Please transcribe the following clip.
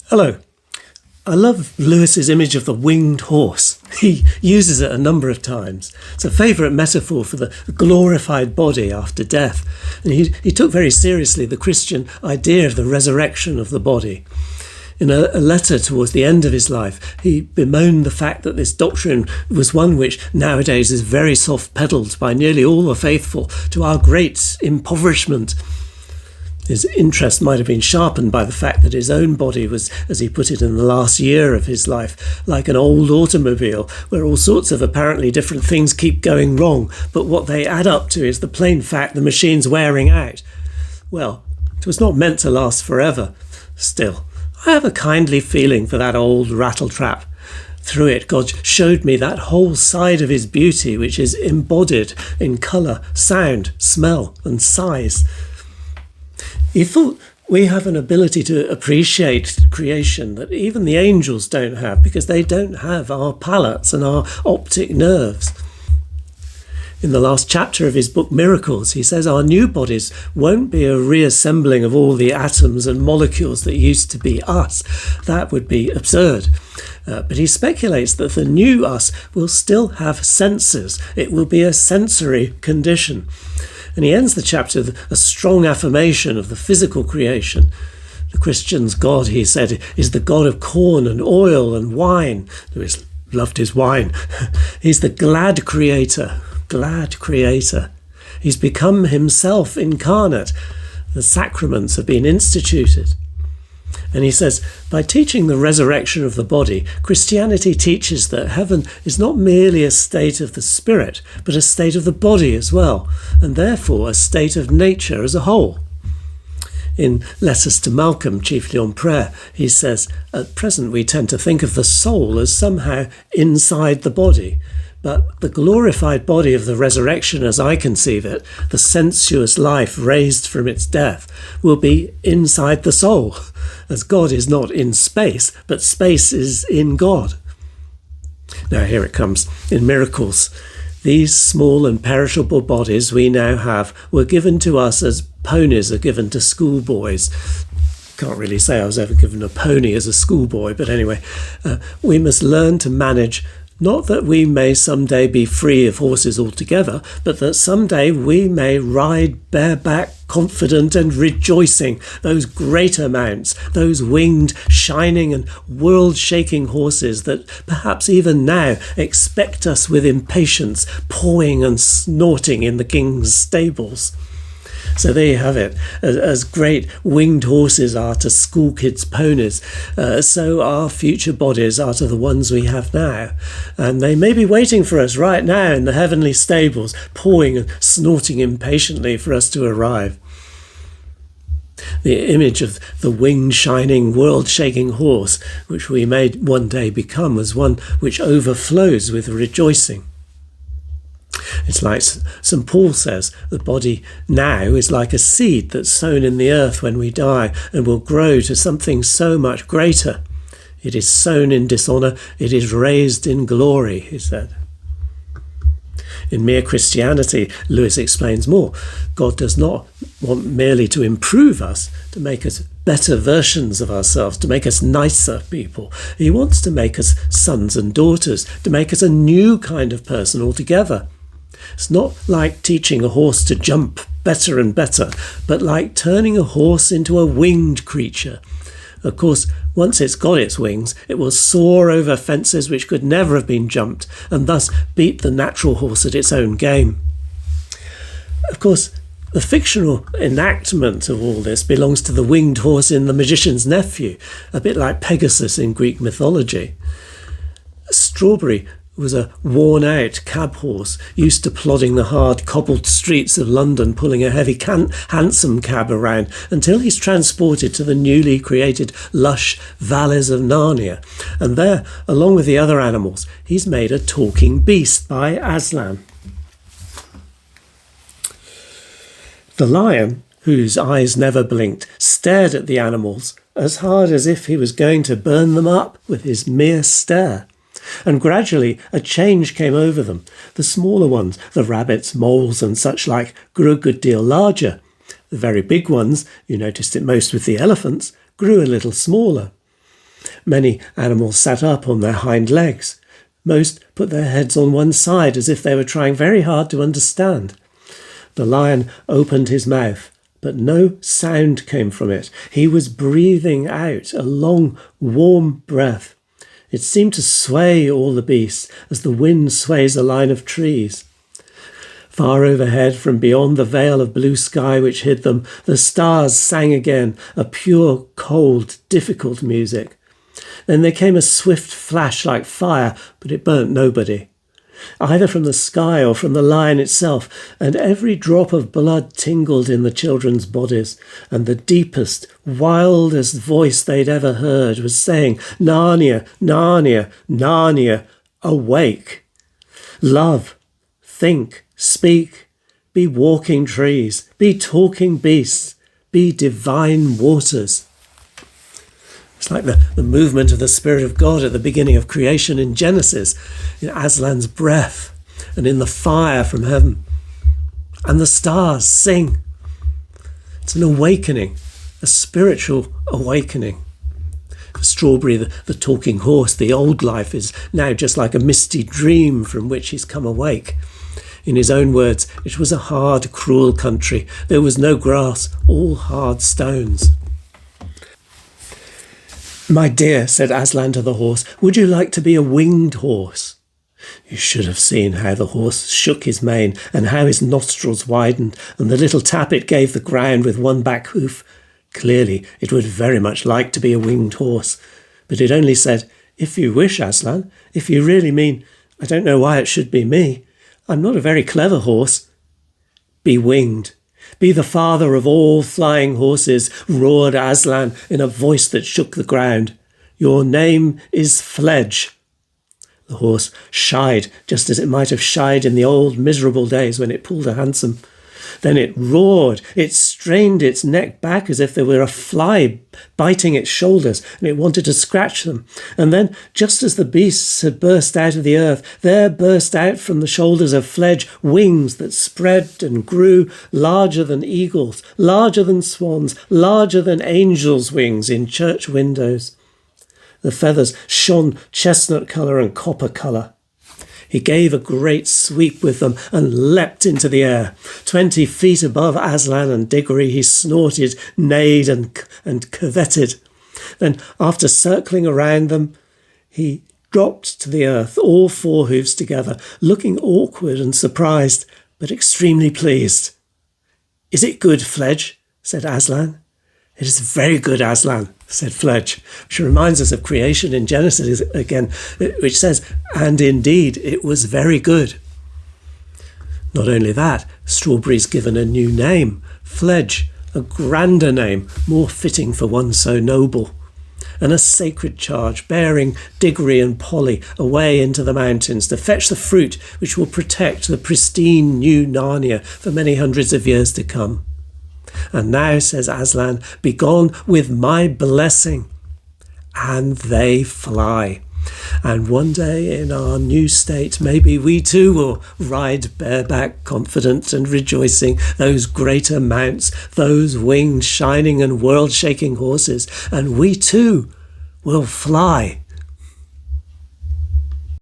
Hello. I love Lewis's image of the winged horse. He uses it a number of times. It's a favourite metaphor for the glorified body after death. And he took very seriously the Christian idea of the resurrection of the body. In a letter towards the end of his life, he bemoaned the fact that this doctrine was one which nowadays is very soft-pedalled by nearly all the faithful, to our great impoverishment. His interest might have been sharpened by the fact that his own body was, as he put it in the last year of his life, like an old automobile, where all sorts of apparently different things keep going wrong, but what they add up to is the plain fact the machine's wearing out. Well, it was not meant to last forever. Still, I have a kindly feeling for that old rattletrap. Through it, God showed me that whole side of his beauty which is embodied in colour, sound, smell and size. He thought we have an ability to appreciate creation that even the angels don't have, because they don't have our palates and our optic nerves. In the last chapter of his book Miracles, he says our new bodies won't be a reassembling of all the atoms and molecules that used to be us. That would be absurd. But he speculates that the new us will still have senses. It will be a sensory condition. And he ends the chapter with a strong affirmation of the physical creation. The Christian's God, he said, is the God of corn and oil and wine. Lewis loved his wine. He's the glad creator. He's become himself incarnate. The sacraments have been instituted. And he says, by teaching the resurrection of the body, Christianity teaches that heaven is not merely a state of the spirit, but a state of the body as well, and therefore a state of nature as a whole. In Letters to Malcolm, chiefly on prayer, he says, at present we tend to think of the soul as somehow inside the body, but the glorified body of the resurrection, as I conceive it, the sensuous life raised from its death, will be inside the soul, as God is not in space, but space is in God. Now here it comes, in Miracles. These small and perishable bodies we now have were given to us as ponies are given to schoolboys. Can't really say I was ever given a pony as a schoolboy, but anyway, we must learn to manage. Not that we may someday be free of horses altogether, but that someday we may ride bareback, confident and rejoicing, those greater mounts, those winged, shining and world-shaking horses that perhaps even now expect us with impatience, pawing and snorting in the king's stables. So there you have it. As great winged horses are to school kids' ponies, so our future bodies are to the ones we have now. And they may be waiting for us right now in the heavenly stables, pawing and snorting impatiently for us to arrive. The image of the winged, shining, world-shaking horse, which we may one day become, as one which overflows with rejoicing. It's like St. Paul says, the body now is like a seed that's sown in the earth when we die and will grow to something so much greater. It is sown in dishonour, it is raised in glory, he said. In Mere Christianity, Lewis explains more. God does not want merely to improve us, to make us better versions of ourselves, to make us nicer people. He wants to make us sons and daughters, to make us a new kind of person altogether. It's not like teaching a horse to jump better and better, but like turning a horse into a winged creature. Of course, once it's got its wings, it will soar over fences which could never have been jumped, and thus beat the natural horse at its own game. Of course, the fictional enactment of all this belongs to the winged horse in The Magician's Nephew, a bit like Pegasus in Greek mythology. Strawberry was a worn-out cab horse, used to plodding the hard cobbled streets of London, pulling a heavy hansom cab around, until he's transported to the newly created lush valleys of Narnia. And there, along with the other animals, he's made a talking beast by Aslan. The lion, whose eyes never blinked, stared at the animals as hard as if he was going to burn them up with his mere stare. And gradually a change came over them. The smaller ones, the rabbits, moles and such like, grew a good deal larger. The very big ones, you noticed it most with the elephants, grew a little smaller. Many animals sat up on their hind legs. Most put their heads on one side as if they were trying very hard to understand. The lion opened his mouth, but no sound came from it. He was breathing out a long, warm breath. It seemed to sway all the beasts as the wind sways a line of trees. Far overhead, from beyond the veil of blue sky which hid them, the stars sang again, a pure, cold, difficult music. Then there came a swift flash like fire, but it burnt nobody, either from the sky or from the lion itself, and every drop of blood tingled in the children's bodies, and the deepest, wildest voice they'd ever heard was saying, "Narnia, Narnia, Narnia, awake! Love, think, speak, be walking trees, be talking beasts, be divine waters." It's like the movement of the Spirit of God at the beginning of creation in Genesis, in Aslan's breath and in the fire from heaven. And the stars sing. It's an awakening, a spiritual awakening. For Strawberry, the talking horse, the old life is now just like a misty dream from which he's come awake. In his own words, it was a hard, cruel country. There was no grass, all hard stones. "My dear," said Aslan to the horse, "would you like to be a winged horse?" You should have seen how the horse shook his mane and how his nostrils widened and the little tap it gave the ground with one back hoof. Clearly, it would very much like to be a winged horse. But it only said, "If you wish, Aslan, if you really mean, I don't know why it should be me. I'm not a very clever horse." "Be winged. Be the father of all flying horses," roared Aslan in a voice that shook the ground. "Your name is Fledge." The horse shied, just as it might have shied in the old miserable days when it pulled a hansom. Then it roared, it strained its neck back as if there were a fly biting its shoulders, and it wanted to scratch them. And then, just as the beasts had burst out of the earth, there burst out from the shoulders of Fledge wings that spread and grew larger than eagles, larger than swans, larger than angels' wings in church windows. The feathers shone chestnut colour and copper colour. He gave a great sweep with them and leapt into the air. 20 feet above Aslan and Diggory he snorted, neighed and curvetted. Then, after circling around them, he dropped to the earth, all 4 hoofs together, looking awkward and surprised, but extremely pleased. "Is it good, Fledge?" said Aslan. "It is very good, Aslan," said Fledge, which reminds us of creation in Genesis again, which says, "And indeed it was very good." Not only that, Strawberry's given a new name, Fledge, a grander name, more fitting for one so noble, and a sacred charge bearing Diggory and Polly away into the mountains to fetch the fruit which will protect the pristine new Narnia for many hundreds of years to come. "And now," says Aslan, "be gone with my blessing." And they fly. And one day in our new state, maybe we too will ride bareback, confident and rejoicing, those greater mounts, those winged, shining and world-shaking horses, and we too will fly.